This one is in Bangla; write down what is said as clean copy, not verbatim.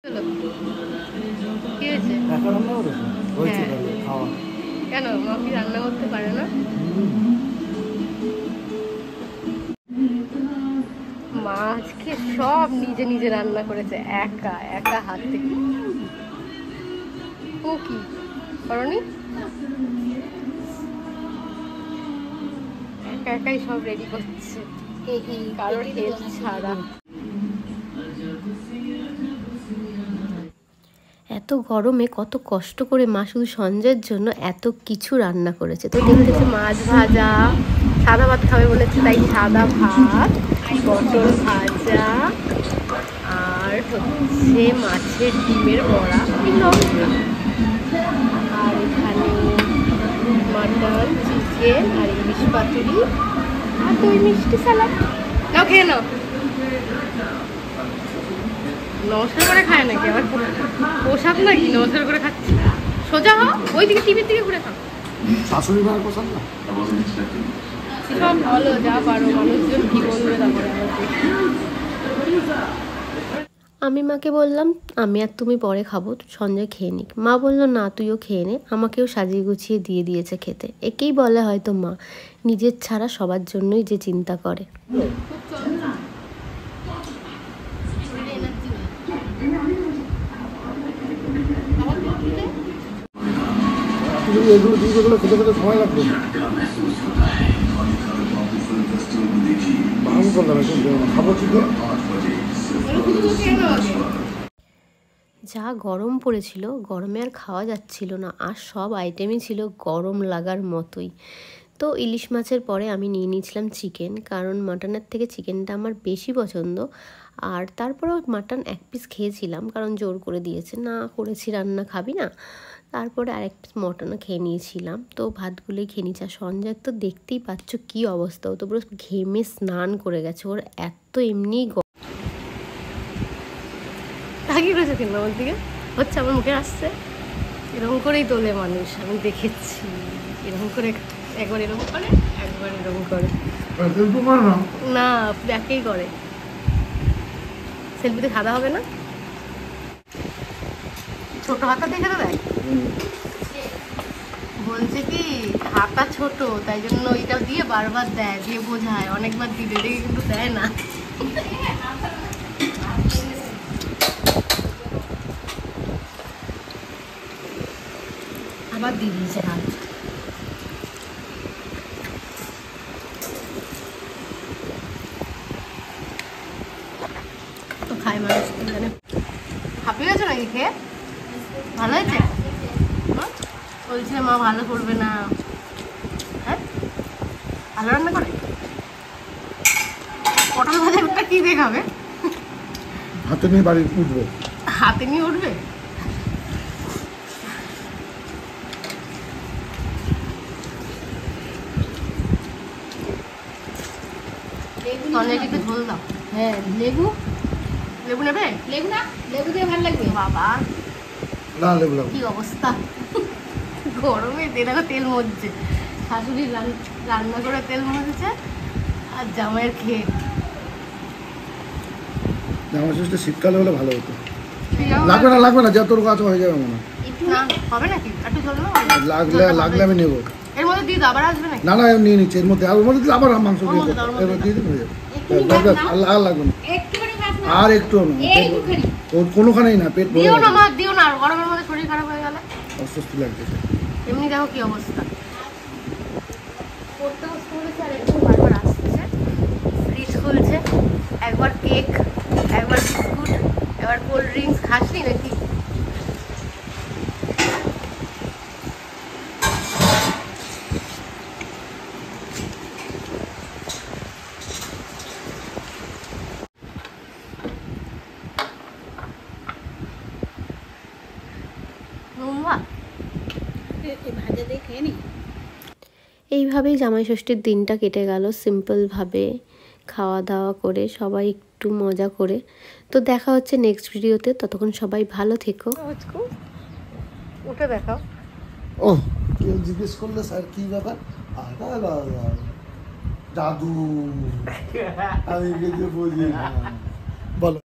কেন মা কি রান্না করতে পারে না? মা আজকে সব নিজে নিজে রান্না করেছে, একা একা হাতে। ও কি করনি? একা একাই সব রেডি করছে, কারোর হেল্প ছাড়া। এত গরমে কত কষ্ট করে মা শুধু সঞ্জয়ের জন্য এত কিছু রান্না করেছে। তো দেখতেছে মাছ ভাজা, সাদা ভাত খাবে বলেছে তাই সাদা ভাত, পটল ভাজা, আর হচ্ছে মাছের ডিমের বড়া, লঙ্কা, আর এখানে মাটন, চিকেন আর ইলিশ পাতুরি আর দই মিষ্টি সালাড। নাও খেয়ে নাও। নমস্কার করে খায় নাকি আবার? পোশাক নাকি নমস্কার করে খাচ্ছে? সোজা হও, ওই দিকে টিভির দিকে ঘুরে খাও। শাশুড়ি মার পোশাক না সব ভালো, যা পারো মানুষজন কি বলবে তারপরে। আমি মাকে বললাম আমি আর তুমি পরে খাবো, সঞ্জয় খেয়ে নিক। মা বললো না তুইও খেয়ে নে, আমাকেও সাজিয়ে গুছিয়ে দিয়ে দিয়েছে খেতে। একেই বলে হয়তো মা, নিজের ছাড়া সবার জন্যই যে চিন্তা করে। এগুলো খেতে খেতে সময় লাগবে। যা গরম পড়েছিল, গরমে আর খাওয়া যাচ্ছিল না, আর সব আইটেমই ছিল গরম লাগার মতোই। তো ইলিশ মাছের পরে আমি নিয়ে নিয়েছিলাম চিকেন, কারণ মাটনের থেকে চিকেনটা আমার বেশি পছন্দ। আর তারপরেও মাটন এক পিস খেয়েছিলাম, কারণ জোর করে দিয়েছে, না করেছি রান্না খাবি না। তারপরে আরেক পিস মটনও খেয়ে নিয়েছিলাম। তো ভাতগুলোই খেয়ে নিয়েছি। আর সঞ্জয় তো দেখতেই পাচ্ছ কী অবস্থা, ও তো পুরো ঘেমে স্নান করে গেছে, ওর এত এমনি তাকিয়ে রয়েছে কেন আমার দিকে? হচ্ছে আমার মুখে আসছে, এরকম করেই তোলে মানুষ, আমি দেখেছি। এরকম করে একবার এরকম করে, একবার এরকম করে। না ব্যাকেই করে। সেলফিতে খাওয়া হবে না? ছোট হাতা দেখে তো দেখ, বলছে কি হাতা ছোট তাই জন্য ওইটা দিয়ে বারবার দেয়, দিয়ে বোঝায়। অনেকবার দিলে দেখে কিন্তু দেয় না। আবার দিয়ে দিয়েছে হাত। তো খায় মানুষ জানে। হাঁপিয়ে গেছে নাকি খেয়ে? ভালো হয়েছে? বলছে মা ভালো করবে না। হ্যাঁ ভালো রান্না করে। পটল ভাজাটা কি দেখাবে? হাতে নিয়ে বাড়ি উঠবে। হাতে নিয়ে উঠবে? অনেক একটু ঝোল দাও। হ্যাঁ লেবু, লেবু নেবে? লেবু না, লেবু দিয়ে ভালো লাগবে। বাবা না লেবু লাগবে। কি অবস্থা গরমে দেখো তেল মরছে। শাশুড়ি রান্না করে তেল মরছে আর জামাইয়ের খেয়ে। জামাই ষষ্ঠী শীতকালে হলে ভালো হতো। লাগবে না লাগবে না, যত কাজ হয়ে যাবে মনে হয়। না হবে নাকি? একটু ঝোল না লাগলে আমি নেবো। এর মধ্যে দিয়ে দাও, আবার আসবে নাকি? না না নিয়ে নিচ্ছি, এর মধ্যে আর ওর মধ্যে আবার মাংস দিয়ে দিয়ে দিন হয়ে যাবে। আর লাগবে না, আর একটু কোনোখানেই না, পেট দিও না মা, দিও না। আর গরমের মধ্যে শরীর খারাপ হয়ে গেলে অস্বস্তি লাগবে। এমনি দেখো কি অবস্থা। পড়তে বসতে বলেছে আর একটু বারবার আসতেছে, ফ্রিজ খুলছে, একবার কেক, একবার বিস্কুট, একবার কোল্ড ড্রিঙ্কস। খাসনি নাকি? এইভাবেই জামাই ষষ্ঠীর দিনটা কেটে গেল, সিম্পলভাবে খাওয়া দাওয়া করে, সবাই একটু মজা করে। তো দেখা হচ্ছে নেক্সট ভিডিওতে, ততক্ষণ সবাই ভালো থেকো। উঠে দেখাও। ও কেউ জিজ্ঞেস করলে স্যার কি ব্যাপার, জাদু আমি বুঝি না।